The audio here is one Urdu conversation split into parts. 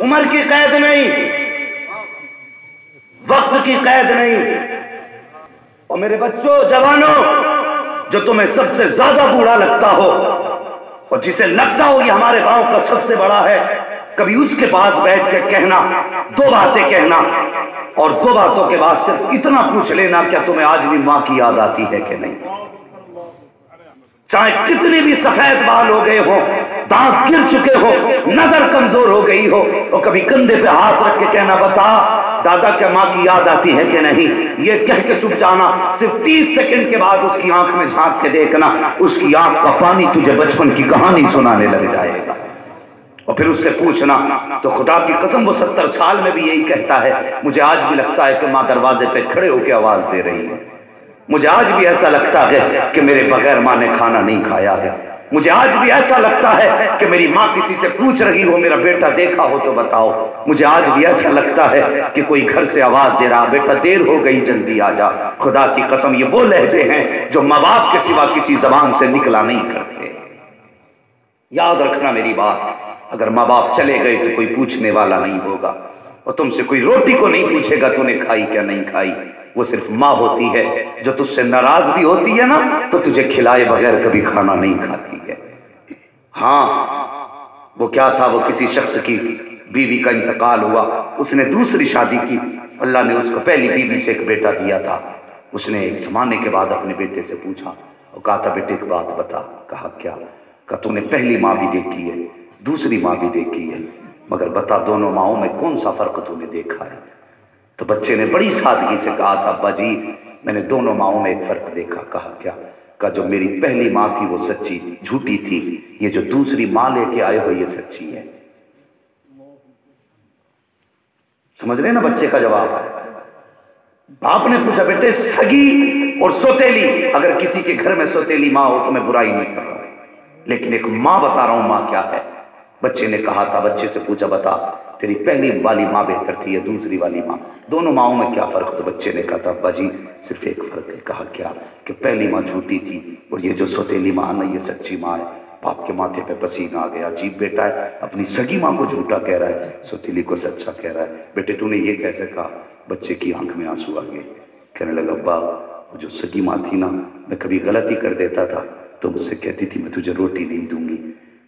عمر کی قید نہیں، وقت کی قید نہیں۔ اور میرے بچوں، جوانوں، جو تمہیں سب سے زیادہ بوڑھا لگتا ہو اور جسے لگتا ہو یہ ہمارے گاؤں کا سب سے بڑا ہے، کبھی اس کے پاس بیٹھ کے کہنا، دو باتیں کہنا، اور دو باتوں کے بعد صرف اتنا پوچھ لینا کیا تمہیں آج بھی ماں کی یاد آتی ہے کہ نہیں؟ چاہے کتنے بھی سفید بال ہو گئے ہو، دانت گر چکے ہو، نظر کمزور ہو گئی ہو، اور کبھی کندھے پہ ہاتھ رکھ کے کہنا، بتا دادا کیا ماں کی یاد آتی ہے کہ نہیں؟ یہ کہہ کے چپ جانا، صرف 30 سیکنڈ کے بعد اس کی آنکھ میں جھانک کے دیکھنا، اس کی آنکھ کا پانی تجھے بچپن کی کہانی سنانے لگ جائے گا۔ اور پھر اس سے پوچھنا تو خدا کی قسم وہ 70 سال میں بھی یہی کہتا ہے، مجھے آج بھی لگتا ہے کہ ماں دروازے پہ کھڑے ہو کے آواز دے رہی ہے، مجھے آج بھی ایسا لگتا ہے کہ میرے بغیر ماں نے کھانا نہیں کھایا ہے، مجھے آج بھی ایسا لگتا ہے کہ میری ماں کسی سے پوچھ رہی ہو میرا بیٹا دیکھا ہو تو بتاؤ، مجھے آج بھی ایسا لگتا ہے کہ کوئی گھر سے آواز دے رہا، بیٹا دیر ہو گئی جلدی آ جا۔ خدا کی قسم یہ وہ لہجے ہیں جو ماں باپ کے سوا کسی زبان سے نکلا نہیں کرتے۔ یاد رکھنا میری بات، اگر ماں باپ چلے گئے تو کوئی پوچھنے والا نہیں ہوگا، اور تم سے کوئی روٹی کو نہیں پوچھے گا تو نے کھائی کیا نہیں کھائی۔ وہ صرف ماں ہوتی ہے جو تجھ سے ناراض بھی ہوتی ہے نا تو تجھے کھلائے بغیر کبھی کھانا نہیں کھاتی ہے۔ ہاں وہ کیا تھا، وہ کسی شخص کی بیوی کا انتقال ہوا، اس نے دوسری شادی کی، اللہ نے اس کو پہلی بیوی سے ایک بیٹا دیا تھا۔ اس نے ایک زمانے کے بعد اپنے بیٹے سے پوچھا اور کہا تھا بیٹے ایک بات بتا۔ کہا کیا؟ کہا تو نے پہلی ماں بھی دیکھی ہے، دوسری ماں بھی دیکھی ہے، مگر بتا دونوں ماؤں میں کون سا فرق تو نے دیکھا ہے؟ تو بچے نے بڑی سادگی سے کہا تھا ابا جی میں نے دونوں ماؤں میں ایک فرق دیکھا۔ کہا کیا؟ کہا جو میری پہلی ماں تھی وہ سچی جھوٹی تھی، یہ جو دوسری ماں لے کے آئے ہو یہ سچی ہے۔ سمجھ رہے نا بچے کا جواب؟ باپ نے پوچھا بیٹے سگی اور سوتیلی، اگر کسی کے گھر میں سوتیلی ماں ہو تو میں برائی نہیں کر رہا ہوں، لیکن ایک ماں بتا رہا ہوں ماں کیا ہے۔ بچے نے کہا تھا، بچے سے پوچھا بتا تیری پہلی والی ماں بہتر تھی یا دوسری والی ماں، دونوں ماؤں میں کیا فرق؟ تو بچے نے کہا تھا ابا جی صرف ایک فرق ہے۔ کہا کیا؟ کہ پہلی ماں جھوٹی تھی اور یہ جو سوتیلی ماں نا یہ سچی ماں ہے۔ باپ کے ماتھے پہ پسینہ آ گیا، عجیب بیٹا ہے، اپنی سگی ماں کو جھوٹا کہہ رہا ہے، سوتیلی کو سچا کہہ رہا ہے، بیٹے تو نے یہ کیسے کہا؟ بچے کی آنکھ میں آنسو آ گئے، کہنے لگا ابا وہ جو سگی ماں تھی نا میں کبھی غلطی کر دیتا تھا تو مجھ سے کہتی تھی میں تجھے روٹی نہیں دوں گی۔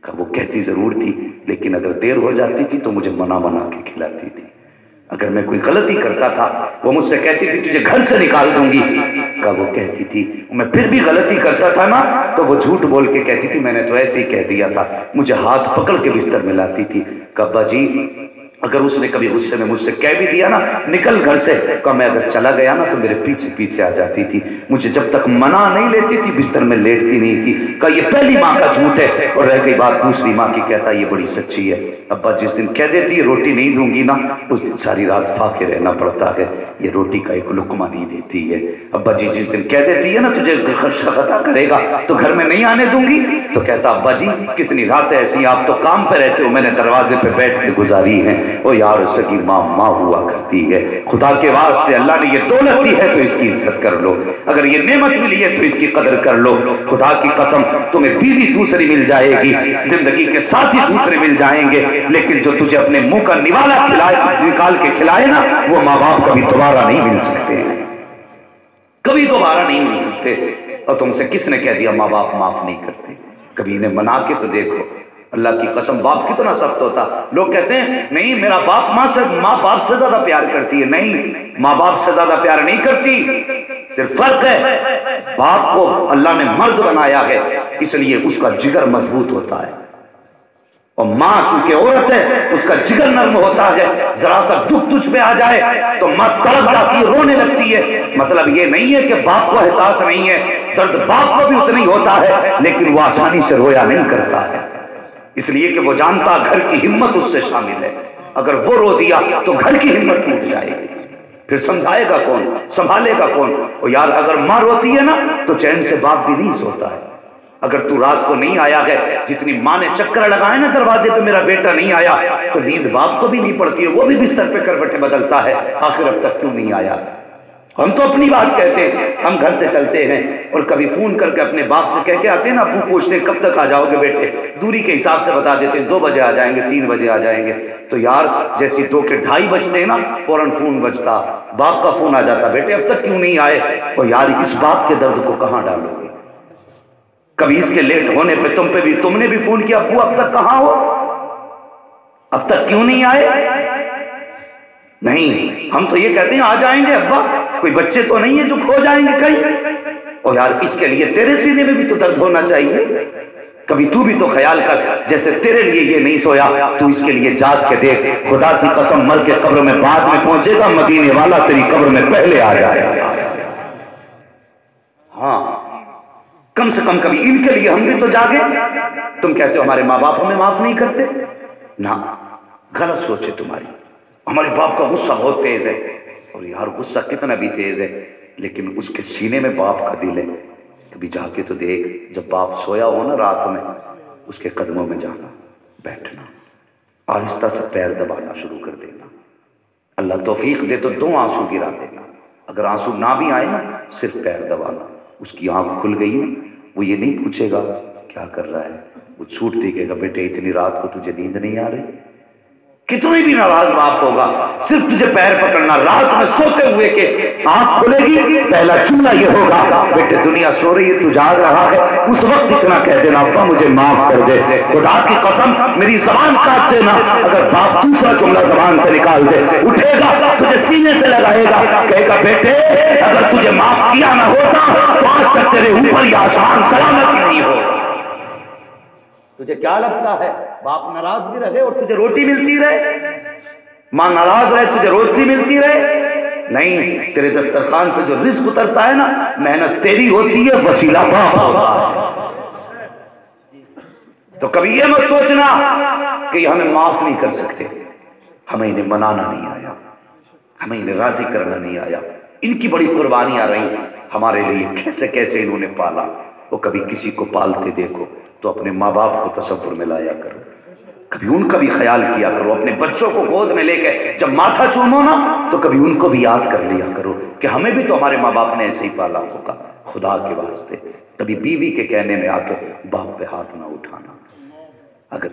کہا وہ کہتی ضرور تھی لیکن اگر دیر ہو جاتی تھی تو مجھے منا بنا کے کھلاتی تھی، اگر میں کوئی غلطی کرتا تھا وہ مجھ سے کہتی تھی تجھے گھر سے نکال دوں گی۔ کہا وہ کہتی تھی میں پھر بھی غلطی کرتا تھا نا تو وہ جھوٹ بول کے کہتی تھی میں نے تو ایسے ہی کہہ دیا تھا، مجھے ہاتھ پکڑ کے بستر میں لاتی تھی۔ کہا ابا جی اگر اس نے کبھی غصے میں مجھ سے کہہ بھی دیا نا نکل گھر سے، کہا میں اگر چلا گیا نا تو میرے پیچھے پیچھے آ جاتی تھی، مجھے جب تک منع نہیں لیتی تھی بستر میں لیٹتی نہیں تھی۔ کہا یہ پہلی ماں کا جھوٹ ہے، اور رہ گئی بات دوسری ماں کی، کہتا یہ بڑی سچی ہے۔ ابا جس دن کہہ دیتی ہے روٹی نہیں دوں گی نا اس دن ساری رات فاقے رہنا پڑتا ہے، یہ روٹی کا ایک لقمہ نہیں دیتی ہے۔ ابا جی جس دن کہہ دیتی ہے نا تجھے خدشہ خطا کرے گا تو گھر میں نہیں آنے دوں گی، تو کہتا ابا جی کتنی راتیں ایسی آپ تو کام پہ رہتے ہو میں نے دروازے پہ بیٹھ کے گزاری ہیں۔ او یار سکی ماں ماں ہوا کرتی ہے، خدا کے واسطے اللہ نے یہ دولت دی ہے تو اس کی عزت کر لو، اگر یہ نعمت ملی ہے تو اس کی قدر کر لو۔ خدا کی قسم تمہیں بیوی دوسری مل جائے گی، زندگی کے ساتھی دوسرے مل جائیں گے، لیکن جو تجھے اپنے منہ کا نوالا نکال کے کھلائے نا وہ ماں باپ کبھی دوبارہ نہیں مل سکتے ہیں، کبھی دوبارہ نہیں مل سکتے۔ اور تم سے کس نے کہہ دیا ماں باپ معاف نہیں کرتے؟ کبھی انہیں منا کے تو دیکھو، اللہ کی قسم باپ کتنا سخت ہوتا۔ لوگ کہتے ہیں نہیں میرا باپ ماں باپ سے زیادہ پیار کرتی ہے، نہیں ماں باپ سے زیادہ پیار نہیں کرتی، صرف فرق ہے باپ کو اللہ نے مرد بنایا ہے اس لیے اس کا جگر مضبوط ہوتا ہے، اور ماں چونکہ عورت ہے اس کا جگر نرم ہوتا ہے، ذرا سا دکھ تجھ پہ آ جائے تو ماں تڑپ جاتی ہے، رونے لگتی ہے۔ مطلب یہ نہیں ہے کہ باپ کو احساس نہیں ہے، درد باپ کو بھی اتنی ہوتا ہے لیکن وہ آسانی سے رویا نہیں کرتا ہے، اس لیے کہ وہ جانتا گھر کی ہمت اس سے شامل ہے، اگر وہ رو دیا تو گھر کی ہمت ٹوٹ جائے گی، پھر سمجھائے گا کون، سنبھالے گا کون؟ اور یار اگر ماں روتی ہے نا تو چین سے باپ بھی نہیں سوتا ہے۔ اگر تو رات کو نہیں آیا ہے، جتنی ماں نے چکر لگائے نا دروازے پہ میرا بیٹا نہیں آیا، تو نیند باپ کو بھی نہیں پڑتی ہے، وہ بھی بستر پہ کروٹیں بدلتا ہے، آخر اب تک کیوں نہیں آیا؟ ہم تو اپنی بات کہتے ہیں، ہم گھر سے چلتے ہیں اور کبھی فون کر کے اپنے باپ سے کہہ کے آتے ہیں نا، ابو پوچھتے ہیں کب تک آ جاؤ گے بیٹے، دوری کے حساب سے بتا دیتے ہیں 2 بجے آ جائیں گے، 3 بجے آ جائیں گے. تو یار جیسی 2 کے 2:30 بجتے ہیں نا، فوراً فون بجتا، باپ کا فون آ جاتا، بیٹے اب تک کیوں نہیں آئے؟ اور یار اس باپ کے درد کو کہاں ڈالو گے؟ کبھی اس کے لیٹ ہونے پہ تم نے بھی فون کیا، ابو اب تک کہاں ہو، اب تک کیوں نہیں آئے؟ نہیں، ہم تو یہ کہتے ہیں آ جائیں گے ابا، کوئی بچے تو نہیں ہیں جو کھو جائیں گے کہیں. اور یار اس کے لیے تیرے سینے میں بھی تو درد ہونا چاہیے. کبھی تو بھی تو خیال کر، جیسے تیرے لیے یہ نہیں سویا، تو اس کے لیے جاگ کے دیکھ. خدا کی قسم مر کے قبر میں بعد میں پہنچے گا، مدینے والا تیری قبر میں پہلے آ جائے گا. ہاں کم سے کم کبھی ان کے لیے ہم بھی تو جاگے. تم کہتے ہو ہمارے ماں باپ ہمیں معاف نہیں کرتے، نہ غلط سوچے تمہاری. ہمارے باپ کا غصہ بہت تیز ہے، اور یار غصہ کتنا بھی تیز ہے لیکن اس کے سینے میں باپ کا دل ہے. کبھی جا کے تو دیکھ، جب باپ سویا ہو نا رات میں، اس کے قدموں میں جانا، بیٹھنا، آہستہ سے پیر دبانا شروع کر دینا. اللہ توفیق دے تو 2 آنسو گرا دینا. اگر آنسو نہ بھی آئے نا، صرف پیر دبانا. اس کی آنکھ کھل گئی نا، وہ یہ نہیں پوچھے گا کیا کر رہا ہے، وہ چھوٹتی کہے گا بیٹے اتنی رات کو تجھے نیند نہیں آ رہی. کتنی بھی ناراض باپ ہوگا، صرف تجھے پیر پکڑنا، رات میں سوتے ہوئے کہ آنکھ کھلے گی، پہلا جملہ یہ ہوگا بیٹے دنیا سو رہی ہے تو جاگ رہا ہے. اس وقت اتنا کہہ دینا ابا مجھے معاف کر دے، خدا کی قسم میری زبان کاٹ دینا. اگر باپ دوسرا جملہ زبان سے نکال دے، اٹھے گا تجھے سینے سے لگائے گا، کہے گا بیٹے اگر تجھے معاف کیا نہ ہوتا تو آج تک تیرے اوپر یہ آسمان سلامت ہی نہیں ہوتا. تجھے کیا لگتا ہے باپ ناراض بھی رہے اور تجھے روٹی ملتی رہے، ماں ناراض رہے تجھے روٹی ملتی رہے؟ نہیں، تیرے دسترخوان پہ جو رزق اترتا ہے نا، محنت تیری ہوتی ہے، وسیلہ باپ ہوتا ہے. تو کبھی یہ مت سوچنا کہ یہ ہمیں معاف نہیں کر سکتے. ہمیں انہیں منانا نہیں آیا، ہمیں انہیں راضی کرنا نہیں آیا. ان کی بڑی قربانیاں رہی ہمارے لیے، کیسے کیسے انہوں نے پالا. وہ کبھی کسی کو پالتے دیکھو تو اپنے ماں باپ کو تصور میں لایا کرو، کبھی ان کا بھی خیال کیا کرو. اپنے بچوں کو گود میں لے کے جب ماتھا چومو نا تو کبھی ان کو بھی یاد کر لیا کرو کہ ہمیں بھی تو ہمارے ماں باپ نے ایسے ہی پالا ہوگا. خدا کے واسطے کبھی بیوی کے کہنے میں آ کے باپ پہ ہاتھ نہ اٹھانا. اگر